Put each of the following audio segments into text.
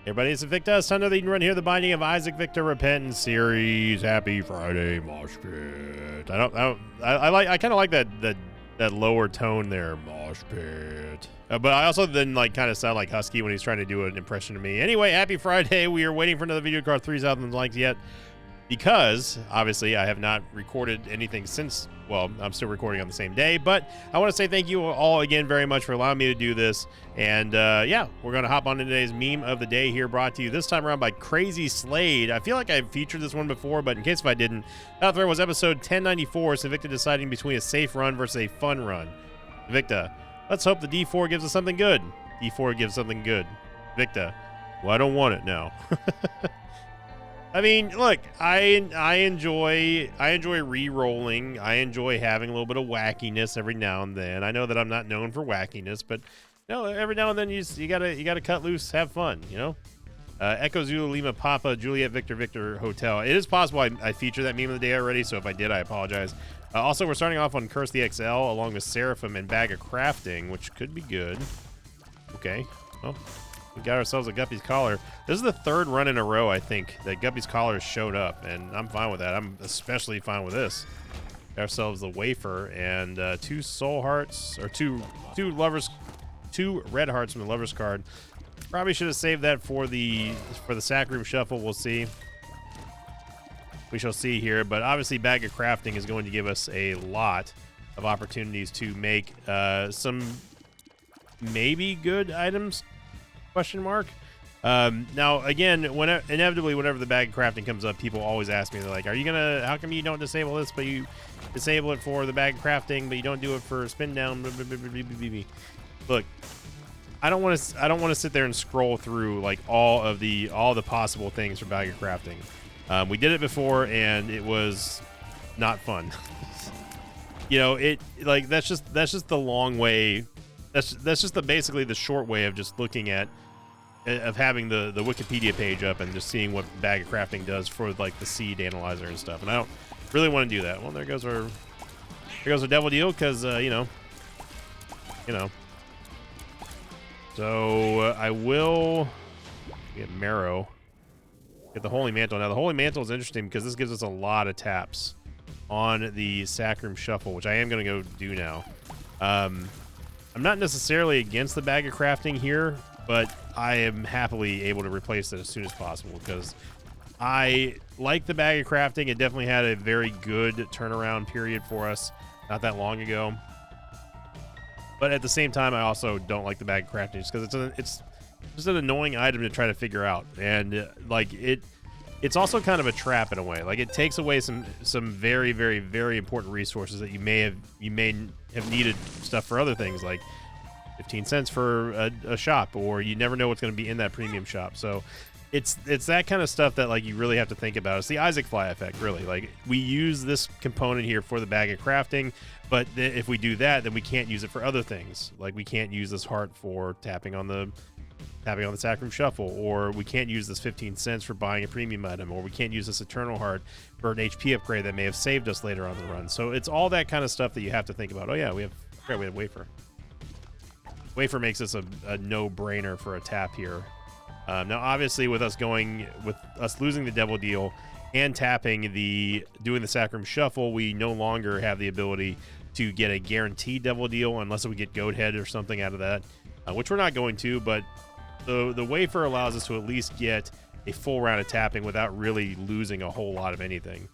Everybody, it's Victor. It's another Eden Run here, the Binding of Isaac Victor Repentance series. Happy Friday, Mosh Pit. I kind of like that lower tone there, Mosh Pit. But I also then like kind of sound like Husky when he's trying to do an impression of me. Anyway, happy Friday. We are waiting for another video to cross 3,000 likes yet, because obviously I have not recorded anything since. Well, I'm still recording on the same day, but I want to say thank you all again very much for allowing me to do this. And yeah, we're going to hop on to today's meme of the day here, brought to you this time around by Crazy Slade. I feel like I've featured this one before, but in case if I didn't, that there was episode 1094, Invicta deciding between a safe run versus a fun run. Invicta, let's hope the D4 gives us something good. D4 gives something good. Invicta, well, I don't want it now. I mean, look, I enjoy re-rolling. I enjoy having a little bit of wackiness every now and then. I know that I'm not known for wackiness, but no, every now and then you gotta cut loose, have fun, you know. Echo Zulu Lima Papa Juliet Victor Victor Hotel. It is possible I featured that meme of the day already, so if I did, I apologize. Also, we're starting off on Curse the XL along with Seraphim and Bag of Crafting, which could be good. Okay, well. We got ourselves a Guppy's Collar. This is the third run in a row, I think, that Guppy's Collar showed up, and I'm fine with that. I'm especially fine with this. Got ourselves the Wafer and two Soul Hearts, or two Red Hearts from the Lover's card. Probably should have saved that for the Sack Room Shuffle. We'll see. We shall see here, but obviously Bag of Crafting is going to give us a lot of opportunities to make some maybe good items. Question mark. Now again, inevitably whenever the Bag of Crafting comes up, people always ask me, they're like, how come you don't disable this, but you disable it for the Bag of Crafting, but you don't do it for spin down? Look, I don't want to sit there and scroll through like all the possible things for Bag of Crafting. We did it before and it was not fun. You know, that's just the long way. That's just basically the short way of just looking at having the Wikipedia page up and just seeing what Bag of Crafting does for like the seed analyzer and stuff. And I don't really want to do that. Well, there goes our Devil Deal, because you know. So I will get Marrow, get the Holy Mantle. Now the Holy Mantle is interesting because this gives us a lot of taps on the Sack Room Shuffle, which I am going to go do now. I'm not necessarily against the Bag of Crafting here, but I am happily able to replace it as soon as possible because I like the Bag of Crafting. It definitely had a very good turnaround period for us not that long ago. But at the same time, I also don't like the Bag of Crafting just because it's just an annoying item to try to figure out. And like it's also kind of a trap in a way. Like it takes away some very, very, very important resources that you may have needed stuff for other things, like 15 cents for a shop, or you never know what's going to be in that premium shop. So it's that kind of stuff that like you really have to think about. It's the Isaac Fly effect, really. Like we use this component here for the Bag of Crafting, but if we do that, then we can't use it for other things. Like we can't use this heart for tapping on the Sack Room Shuffle, or we can't use this 15 cents for buying a premium item, or we can't use this Eternal Heart for an HP upgrade that may have saved us later on the run. So it's all that kind of stuff that you have to think about. Oh yeah, we have Wafer. Wafer makes this a no-brainer for a tap here. Now obviously with us losing the Devil Deal and doing the Sack Room Shuffle, we no longer have the ability to get a guaranteed Devil Deal unless we get Goat Head or something out of that, which we're not going to, but the Wafer allows us to at least get a full round of tapping without really losing a whole lot of anything.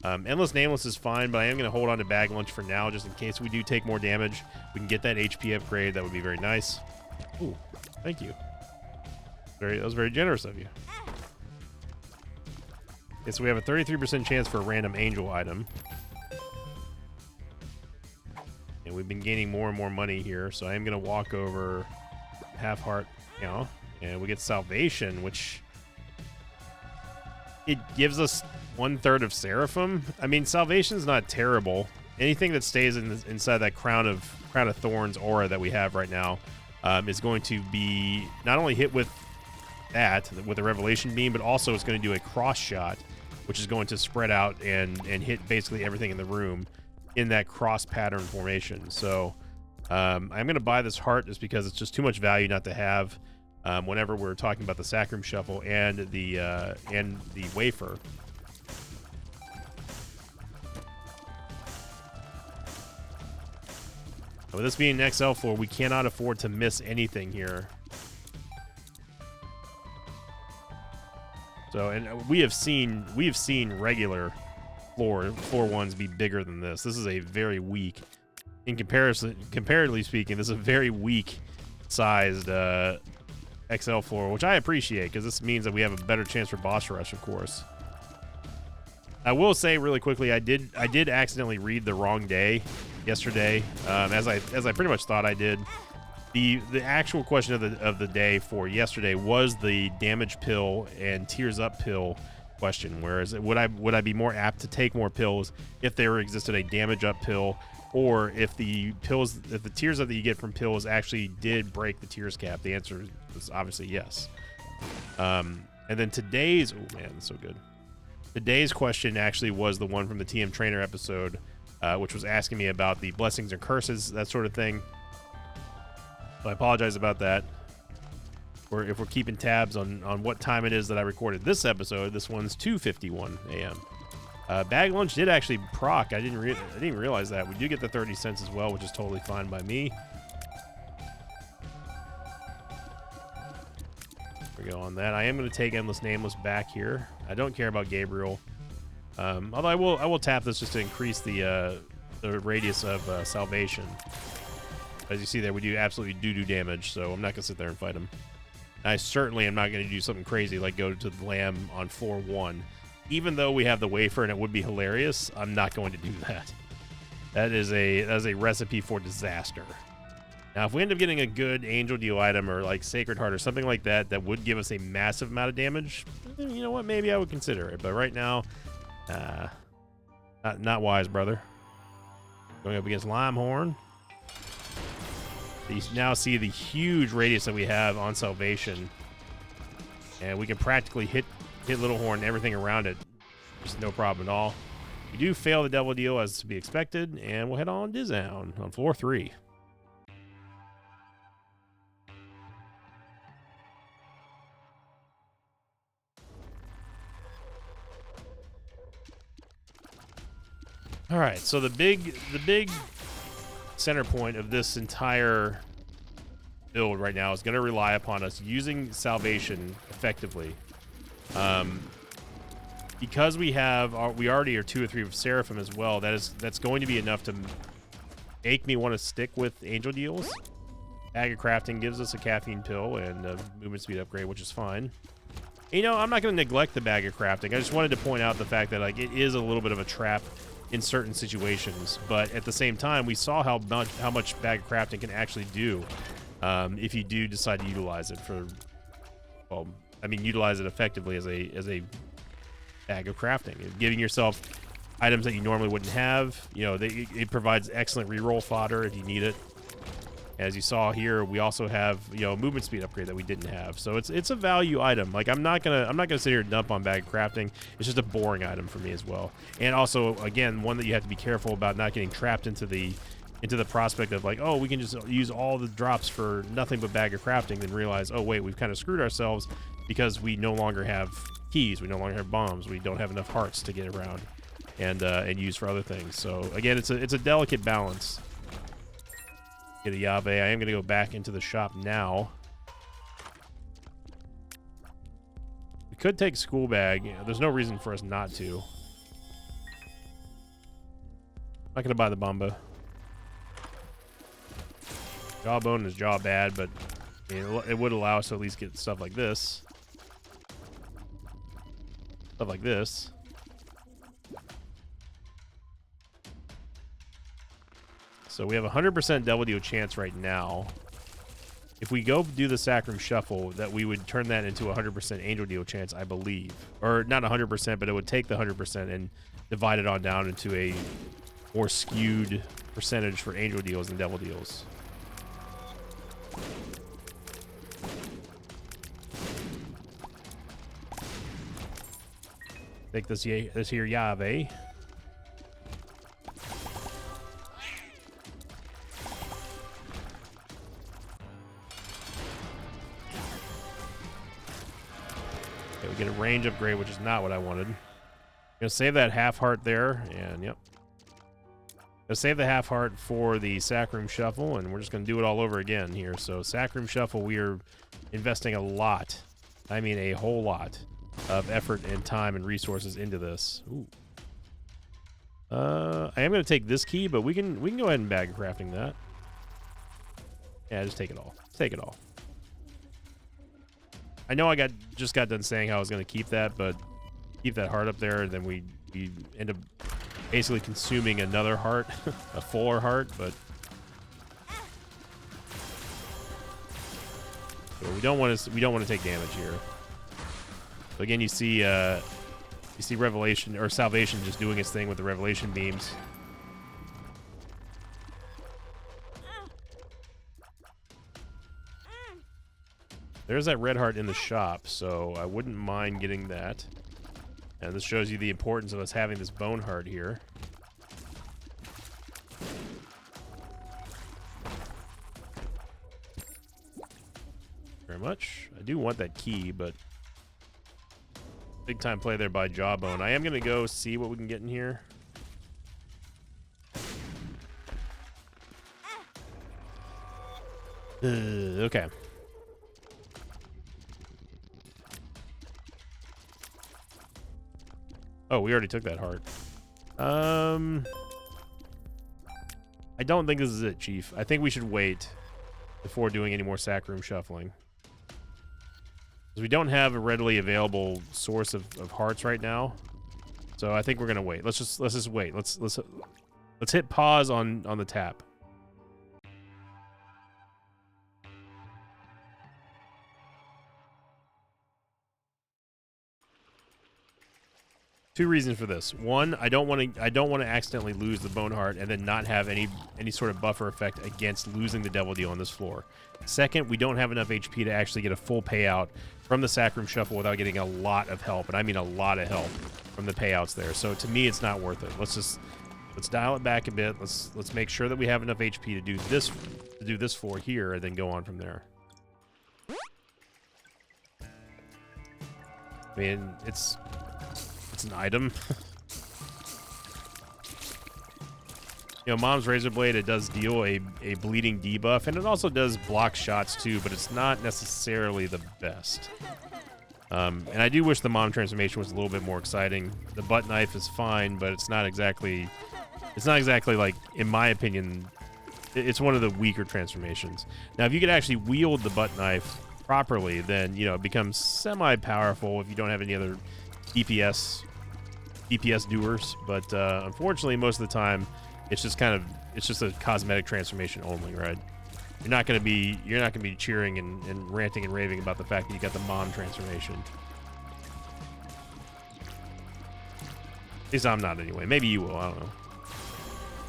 Endless Nameless is fine, but I am going to hold on to Bag Lunch for now just in case we do take more damage. We can get that HP upgrade. That would be very nice. Ooh, thank you. That was very generous of you. Okay, so we have a 33% chance for a random angel item. And we've been gaining more and more money here, so I am going to walk over half heart, you know, and we get Salvation, which it gives us 1/3 of Seraphim. I mean, Salvation's not terrible. Anything that stays inside that Crown of Thorns aura that we have right now is going to be not only hit with the Revelation Beam, but also it's going to do a cross shot, which is going to spread out and hit basically everything in the room in that cross pattern formation. So I'm going to buy this heart just because it's just too much value not to have. whenever we're talking about the Sacrum Shuffle and the wafer. With this being an XL floor, we cannot afford to miss anything here. So, and we have seen regular floor ones be bigger than this. This is a very weak, in comparison, comparatively speaking, this is a very weak sized XL floor, which I appreciate because this means that we have a better chance for boss rush, of course. I will say really quickly, I did accidentally read the wrong day yesterday, as I pretty much thought I did. The actual question of the day for yesterday was the damage pill and tears up pill question. Whereas would I be more apt to take more pills if there existed a damage up pill, or if the tears up that you get from pills actually did break the tears cap? The answer is obviously yes. And then today's, oh man, that's so good. Today's question actually was the one from the TM Trainer episode, which was asking me about the blessings and curses, that sort of thing. So I apologize about that. If we're keeping tabs on what time it is that I recorded this episode, this one's 2:51 a.m. Bag lunch did actually proc. I didn't realize that. We do get the 30 cents as well, which is totally fine by me. There we go on that. I am going to take Endless Nameless back here. I don't care about Gabriel. Although I will tap this just to increase the radius of salvation. As you see there, we do absolutely do damage, so I'm not going to sit there and fight him. I certainly am not going to do something crazy like go to the lamb on floor 1. Even though we have the wafer and it would be hilarious, I'm not going to do that. That is a recipe for disaster. Now, if we end up getting a good Angel Deal item or like Sacred Heart or something like that that would give us a massive amount of damage, you know what? Maybe I would consider it. But right now, not wise, brother. Going up against Limehorn. You now see the huge radius that we have on Salvation, and we can practically hit Little Horn and everything around it, just no problem at all. We do fail the Devil Deal as to be expected, and we'll head on Dizown on floor 3. All right, so the big center point of this entire build right now is going to rely upon us using Salvation effectively. Because we already are 2 or 3 of Seraphim as well. That's going to be enough to make me want to stick with Angel Deals. Bag of Crafting gives us a caffeine pill and a movement speed upgrade, which is fine. You know, I'm not going to neglect the Bag of Crafting. I just wanted to point out the fact that like it is a little bit of a trap in certain situations, but at the same time, we saw how much Bag of Crafting can actually do if you do decide to utilize it for, well, I mean, utilize it effectively as a Bag of Crafting, giving yourself items that you normally wouldn't have. You know, it provides excellent reroll fodder if you need it. As you saw here, we also have, you know, a movement speed upgrade that we didn't have. So it's a value item. Like I'm not gonna sit here and dump on Bag of Crafting. It's just a boring item for me as well. And also, again, one that you have to be careful about not getting trapped into the prospect of like, oh, we can just use all the drops for nothing but Bag of Crafting, then realize, oh wait, we've kind of screwed ourselves because we no longer have keys, we no longer have bombs, we don't have enough hearts to get around and use for other things. So again, it's a delicate balance. Get a Yave. I am going to go back into the shop now. We could take School Bag. There's no reason for us not to. Not going to buy the Bomba. Jawbone is jaw bad, but I mean, it would allow us to at least get stuff like this. Stuff like this. So we have a 100% Devil Deal chance right now. If we go do the Sacrum Shuffle, that we would turn that into a 100% Angel Deal chance, I believe. Or not 100%, but it would take the 100% and divide it on down into a more skewed percentage for Angel Deals than Devil Deals. Take this here Yave. Okay, we get a range upgrade, which is not what I wanted. Gonna save that half heart there, and yep. Gonna save the half heart for the Sac Room Shuffle, and we're just gonna do it all over again here. So Sac Room Shuffle, we are investing a lot, I mean a whole lot, of effort and time and resources into this. Ooh. I am gonna take this key, but we can go ahead and bag crafting that. Yeah, just take it all. Take it all. I know I just got done saying how I was gonna keep that, but keep that heart up there, and then we end up basically consuming another heart, a fuller heart, but we don't want to take damage here. So again, you see Revelation or Salvation just doing its thing with the Revelation beams. There's that red heart in the shop, so I wouldn't mind getting that. And this shows you the importance of us having this bone heart here. Very much. I do want that key, but big time play there by Jawbone. I am going to go see what we can get in here. Okay. Oh, we already took that heart. I don't think this is it, Chief. I think we should wait before doing any more Sac Room shuffling. Because we don't have a readily available source of hearts right now. So I think we're gonna wait. Let's just wait. Let's hit pause on the tap. Two reasons for this. One, I don't want to accidentally lose the bone heart and then not have any sort of buffer effect against losing the Devil Deal on this floor. Second, we don't have enough HP to actually get a full payout from the Sac Room Shuffle without getting a lot of help, and I mean a lot of help from the payouts there. So to me, it's not worth it. Let's dial it back a bit. Let's make sure that we have enough HP to do this floor here, and then go on from there. I mean, it's an item. You know, Mom's Razor Blade, it does deal a bleeding debuff, and it also does block shots too, but it's not necessarily the best. And I do wish the Mom transformation was a little bit more exciting. The butt knife is fine, but it's not exactly like, in my opinion, it's one of the weaker transformations. Now, if you could actually wield the butt knife properly, then, you know, it becomes semi-powerful if you don't have any other DPS doers, but unfortunately most of the time it's just a cosmetic transformation only, right? You're not gonna be cheering and ranting and raving about the fact that you got the Mom transformation. At least I'm not anyway. Maybe you will, I don't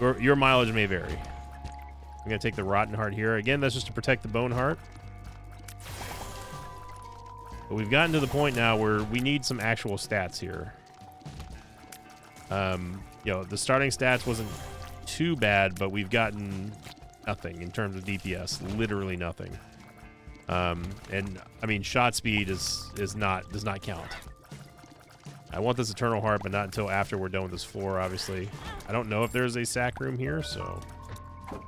know. Your mileage may vary. I'm gonna take the Rotten Heart here. Again, that's just to protect the Bone Heart. But we've gotten to the point now where we need some actual stats here. You know, the starting stats wasn't too bad, but we've gotten nothing in terms of DPS. Literally nothing. And I mean, shot speed does not count. I want this Eternal Heart, but not until after we're done with this floor, obviously. I don't know if there's a Sac Room here, so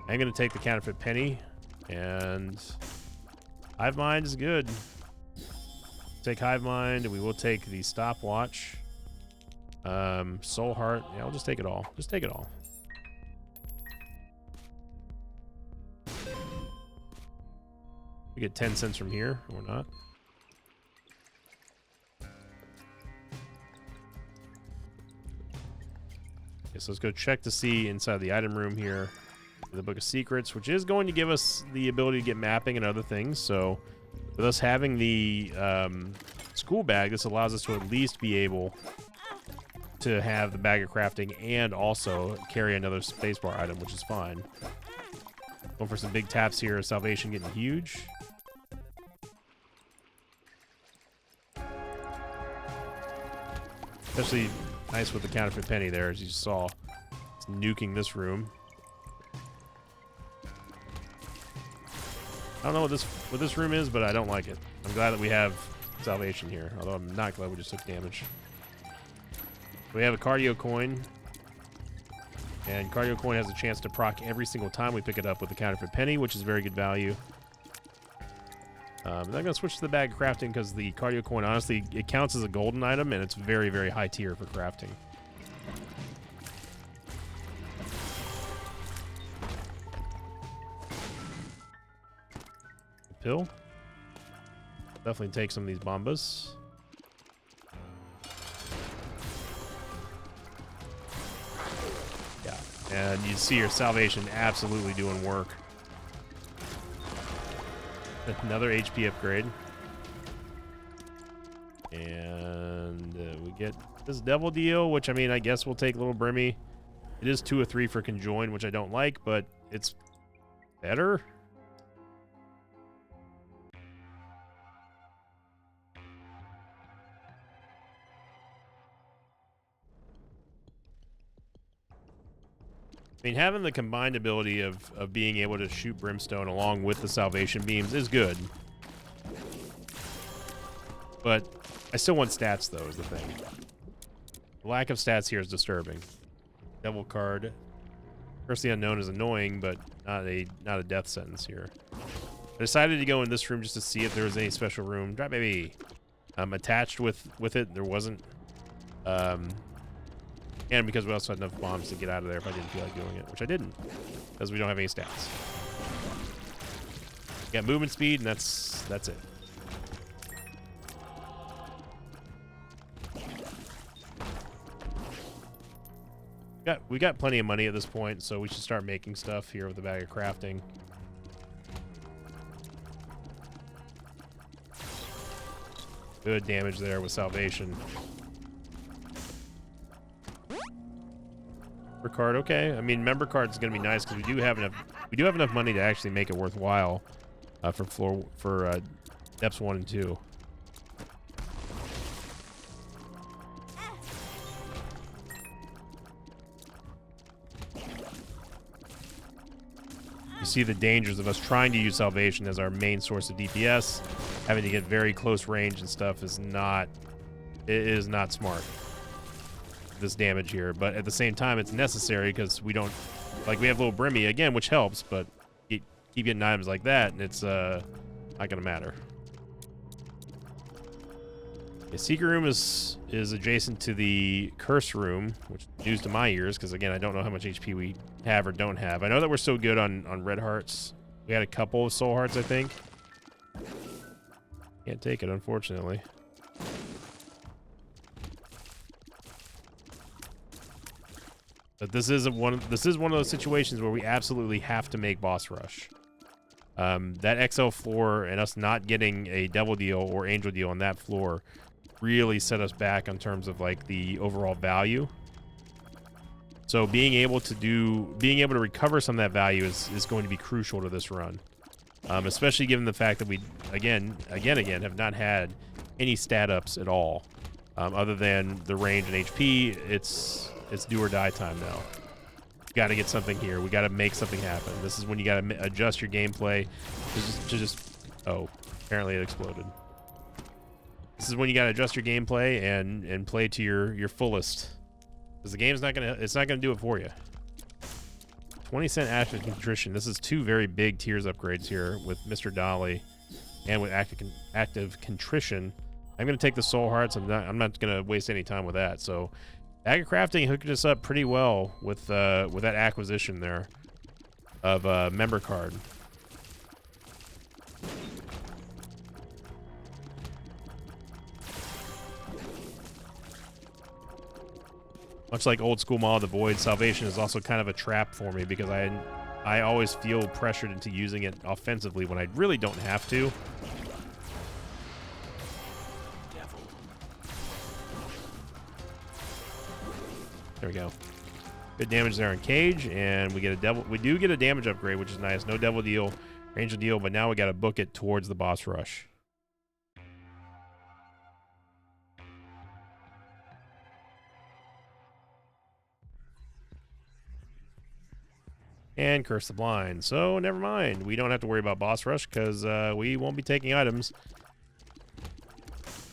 I'm gonna take the Counterfeit Penny, and Hive Mind is good. Take Hive Mind, and we will take the Stopwatch. Soul Heart. Yeah, I'll just take it all. Just take it all. We get 10 cents from here, or not. Okay, so let's go check to see inside the item room here the Book of Secrets, which is going to give us the ability to get mapping and other things. So with us having the school bag, this allows us to at least be able to have the Bag of Crafting and also carry another spacebar item, which is fine. Going for some big taps here. Salvation getting huge. Especially nice with the Counterfeit Penny there, as you saw. It's nuking this room. I don't know what this room is, but I don't like it. I'm glad that we have salvation here, although I'm not glad we just took damage. We have a cardio coin, and cardio coin has a chance to proc every single time we pick it up with the counterfeit penny, which is very good value. I'm going to switch to the bag of crafting because the cardio coin, honestly, it counts as a golden item, and it's very, very high tier for crafting. Pill. Definitely take some of these bombas. Yeah, and you see your salvation absolutely doing work. Another HP upgrade. And we get this devil deal, which, I mean, I guess we'll take Little Brimmy. It is 2 or 3 for conjoin, which I don't like, but it's better. I mean, having the combined ability of being able to shoot brimstone along with the salvation beams is good. But I still want stats, though, is the thing. The lack of stats here is disturbing. Devil card. Curse the Unknown is annoying, but not a death sentence here. I decided to go in this room just to see if there was any special room. Drop baby. Attached with it, there wasn't. And because we also had enough bombs to get out of there if I didn't feel like doing it, which I didn't, because we don't have any stats. We got movement speed, and that's it. We got plenty of money at this point, so we should start making stuff here with the bag of crafting. Good damage there with salvation. Member card, okay. I mean, member card is going to be nice because we do have enough money to actually make it worthwhile for depths 1 and 2. You see the dangers of us trying to use salvation as our main source of DPS. Having to get very close range and stuff is not smart. This damage here, but at the same time it's necessary because we don't, like, we have Little Brimmy again, which helps, but keep getting items like that and it's not gonna matter. The secret room is adjacent to the curse room, which is news to my ears because, again, I don't know how much HP we have or don't have. I know that we're so good on red hearts. We had a couple of soul hearts, I think. Can't take it, unfortunately. But this is one of those situations where we absolutely have to make boss rush. That XL floor and us not getting a devil deal or angel deal on that floor really set us back in terms of, like, the overall value. So being able to recover some of that value is going to be crucial to this run. Especially given the fact that we again have not had any stat ups at all. Other than the range and HP, it's do or die time now. Got to get something here. We got to make something happen. This is when you got to adjust your gameplay to just. Oh, apparently it exploded. This is when you got to adjust your gameplay and play to your fullest, because the game's not gonna do it for you. 20-cent Act of Contrition. This is 2 very big tiers upgrades here with Mr. Dolly, and with Active Contrition. I'm gonna take the soul hearts. I'm not gonna waste any time with that. So. Bag of Crafting hooked us up pretty well with that acquisition there of member card. Much like Old School Maw of the Void, salvation is also kind of a trap for me because I always feel pressured into using it offensively when I really don't have to. There we go. Good damage there on Cage, and we get a devil. We do get a damage upgrade, which is nice. No devil deal, angel deal, but now we got to book it towards the boss rush. And Curse the Blind. So never mind. We don't have to worry about boss rush because we won't be taking items.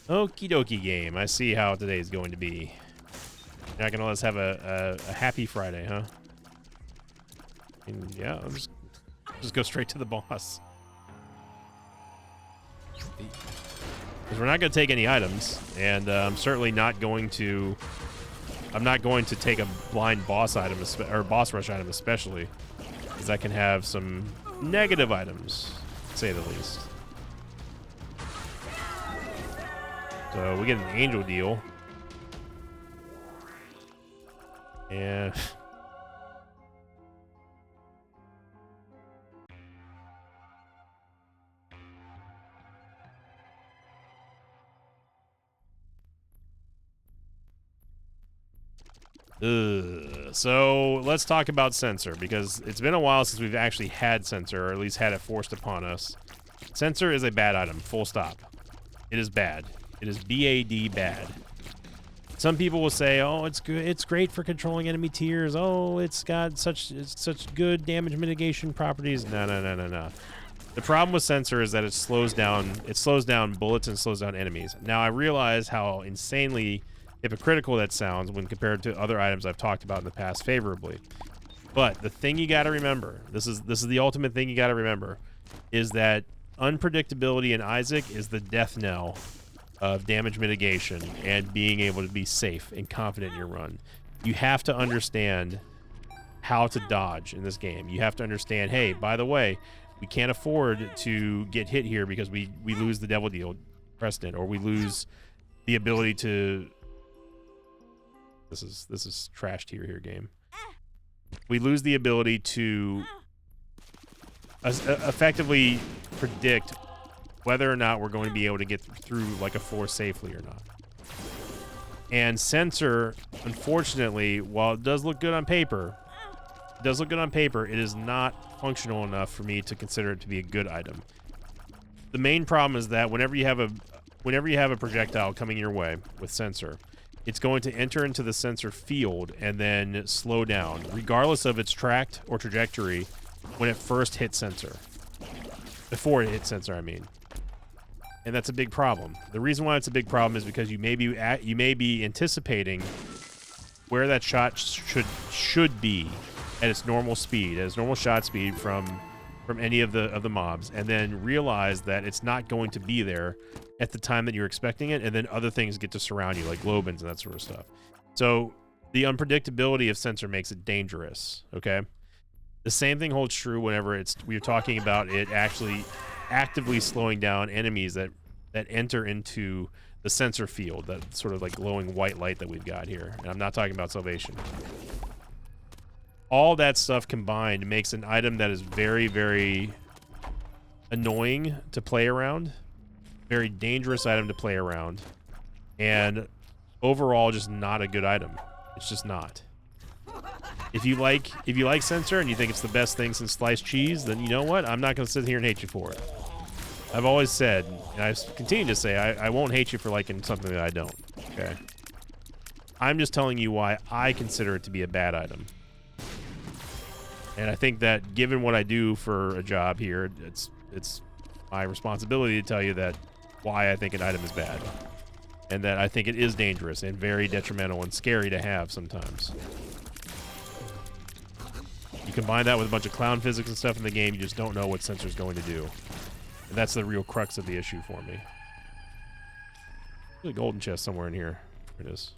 Okie dokie game. I see how today is going to be. You're not going to let us have a happy Friday, huh? And yeah, I'll just go straight to the boss. Because we're not going to take any items, and I'm certainly not going to... I'm not going to take a blind boss item, or boss rush item especially, because that can have some negative items, to say the least. So we get an angel deal. And... So let's talk about Censor, because it's been a while since we've actually had Censor, or at least had it forced upon us. Censor is a bad item, full stop. It is bad. It is BAD bad. Some people will say, oh, it's good, it's great for controlling enemy tiers. Oh, it's got such good damage mitigation properties. No. The problem with Censor is that it slows down bullets and slows down enemies. Now I realize how insanely hypocritical that sounds when compared to other items I've talked about in the past favorably. But the thing you got to remember, this is the ultimate thing you got to remember, is that unpredictability in Isaac is the death knell of damage mitigation and being able to be safe and confident in your run. You have to understand how to dodge in this game. You have to understand, hey, by the way, we can't afford to get hit here because we lose the devil deal precedent, or we lose the ability to... This is trash tier here, game. We lose the ability to effectively predict whether or not we're going to be able to get through like a floor safely or not. And Censor, unfortunately, while it does look good on paper, it is not functional enough for me to consider it to be a good item. The main problem is that whenever you have a projectile coming your way with Censor, it's going to enter into the Censor field and then slow down, regardless of its track or trajectory, when it first hits Censor. Before it hits Censor, I mean. And that's a big problem. The reason why it's a big problem is because you may be anticipating where that shot should be at its normal speed, at its normal shot speed from any of the mobs, and then realize that it's not going to be there at the time that you're expecting it, and then other things get to surround you, like globins and that sort of stuff. So the unpredictability of Censor makes it dangerous, okay? The same thing holds true whenever we're talking about it actually actively slowing down enemies that enter into the Censor field, that sort of like glowing white light that we've got here. And I'm not talking about Salvation. All that stuff combined makes an item that is very, very annoying to play around, very dangerous item to play around, and overall just not a good item. It's just not. If you like Censor and you think it's the best thing since sliced cheese, then you know what? I'm not going to sit here and hate you for it. I've always said, and I continue to say, I won't hate you for liking something that I don't. Okay. I'm just telling you why I consider it to be a bad item. And I think that given what I do for a job here, it's my responsibility to tell you that why I think an item is bad. And that I think it is dangerous and very detrimental and scary to have sometimes. You combine that with a bunch of clown physics and stuff in the game, you just don't know what Censor's going to do. And that's the real crux of the issue for me. There's a golden chest somewhere in here. There it is.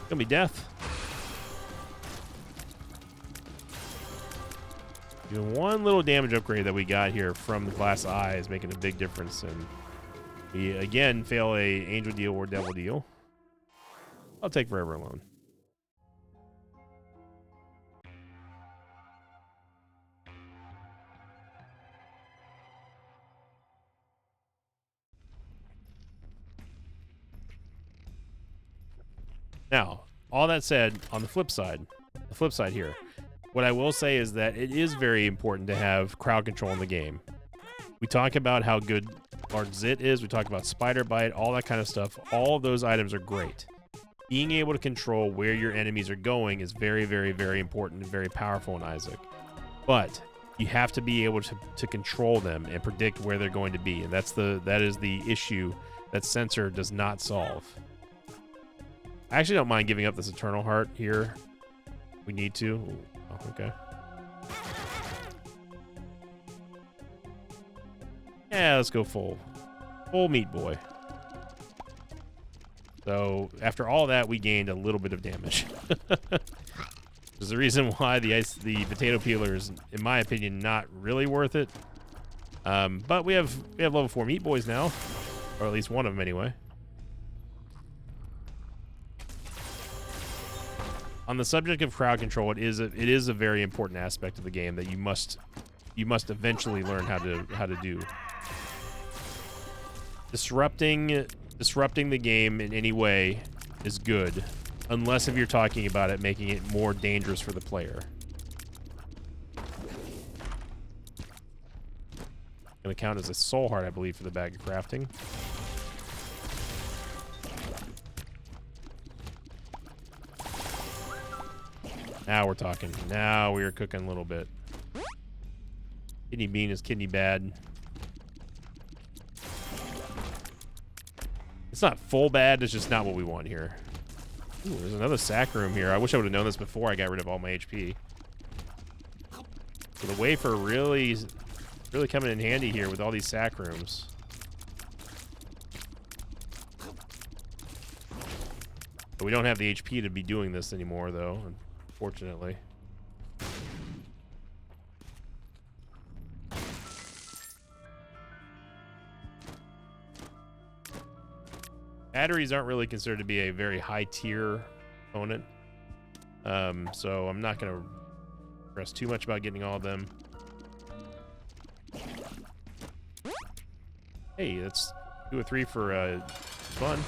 Gonna be death. Even one little damage upgrade that we got here from the glass eye is making a big difference, and we again fail a angel deal or devil deal. I'll take Forever Alone. Now, all that said, on the flip side here, what I will say is that it is very important to have crowd control in the game. We talk about how good Large Zit is, we talk about Spider Bite, all that kind of stuff. All of those items are great. Being able to control where your enemies are going is very, very, very important and very powerful in Isaac. But You have to be able to control them and predict where they're going to be, and that is the issue that Censor does not solve. I actually don't mind giving up this Eternal Heart here. We need to. Oh, okay. Yeah, let's go full Meat Boy. So after all that, we gained a little bit of damage. There's the reason why the potato peeler is, in my opinion, not really worth it. But we have level 4 Meat Boys now, or at least one of them anyway. On the subject of crowd control, it is a very important aspect of the game that you must eventually learn how to do. Disrupting the game in any way is good, unless if you're talking about it making it more dangerous for the player. Gonna count as a soul heart, I believe, for the bag of crafting. Now we're talking. Now we are cooking a little bit. Kidney bean is kidney bad. It's not full bad, it's just not what we want here. Ooh, there's another sack room here. I wish I would have known this before I got rid of all my HP. So the wafer really coming in handy here with all these sack rooms. But we don't have the HP to be doing this anymore, though, unfortunately. Batteries aren't really considered to be a very high tier opponent. So I'm not going to stress too much about getting all of them. Hey, that's 2 or 3 for fun.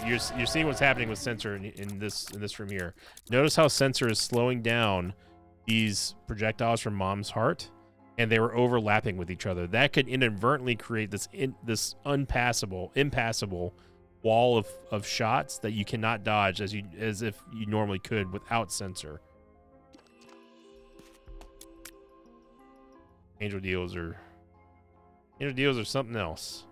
You're seeing what's happening with Censor in this room here. Notice how Censor is slowing down these projectiles from Mom's Heart, and they were overlapping with each other. That could inadvertently create this impassable wall of shots that you cannot dodge as if you normally could without Censor. Angel deals are something else.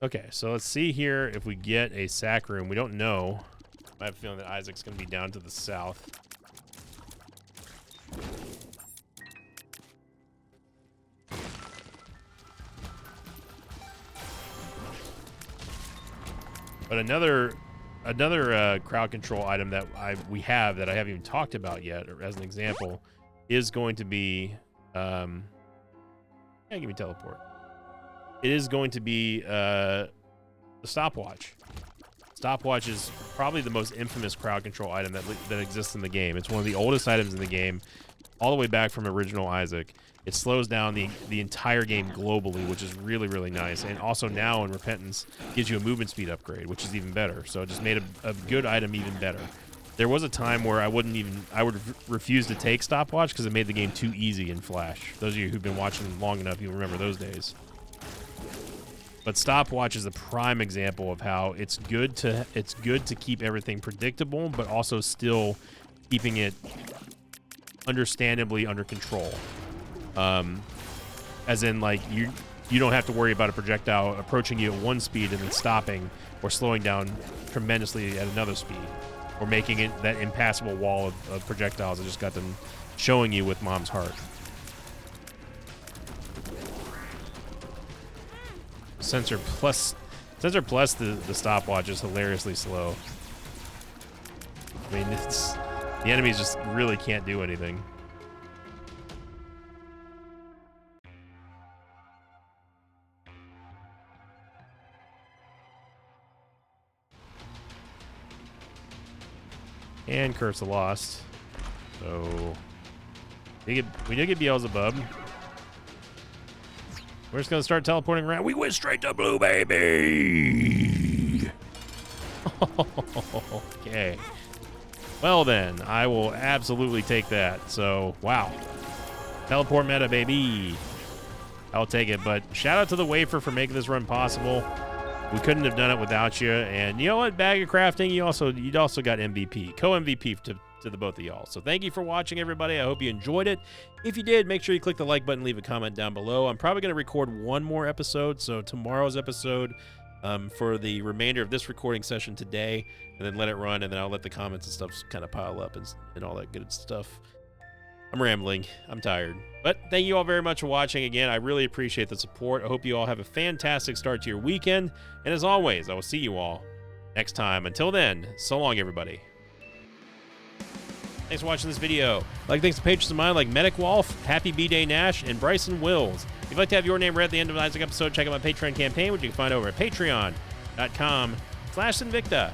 Okay, so let's see here if we get a sack room. We don't know. I have a feeling that Isaac's going to be down to the south. But another crowd control item that we have that I haven't even talked about yet, or as an example, is going to be yeah, give me teleport. It is going to be the stopwatch. Stopwatch is probably the most infamous crowd control item that exists in the game. It's one of the oldest items in the game, all the way back from original Isaac. It slows down the entire game globally, which is really, really nice. And also now in Repentance, gives you a movement speed upgrade, which is even better. So it just made a good item even better. There was a time where I would refuse to take Stopwatch because it made the game too easy in Flash. Those of you who've been watching long enough, you'll remember those days. But Stopwatch is a prime example of how it's good to keep everything predictable, but also still keeping it understandably under control. As in, like, you don't have to worry about a projectile approaching you at one speed and then stopping or slowing down tremendously at another speed, or making it that impassable wall of projectiles I just got them showing you with Mom's Heart. Censor plus the stopwatch is hilariously slow. I mean, the enemies just really can't do anything. And Curse of Lost. So we did get Beelzebub. We're just going to start teleporting around. We went straight to blue, baby. Okay. Well, then, I will absolutely take that. So, wow. Teleport meta, baby. I'll take it. But shout out to the Wafer for making this run possible. We couldn't have done it without you. And you know what? Bag of Crafting, you also got MVP. Co-MVP to the both of y'all. So thank you for watching, everybody. I hope you enjoyed it. If you did, make sure you click the like button, leave a comment down below. I'm probably going to record one more episode. So tomorrow's episode for the remainder of this recording session today, and then let it run, and then I'll let the comments and stuff kind of pile up and all that good stuff. I'm rambling. I'm tired. But thank you all very much for watching. Again, I really appreciate the support. I hope you all have a fantastic start to your weekend. And as always, I will see you all next time. Until then, so long, everybody. Thanks for watching this video. Thanks to patrons of mine like Medic Wolf, Happy B-Day Nash, and Bryson Wills. If you'd like to have your name read at the end of an Isaac episode, check out my Patreon campaign, which you can find over at patreon.com/Sinvicta.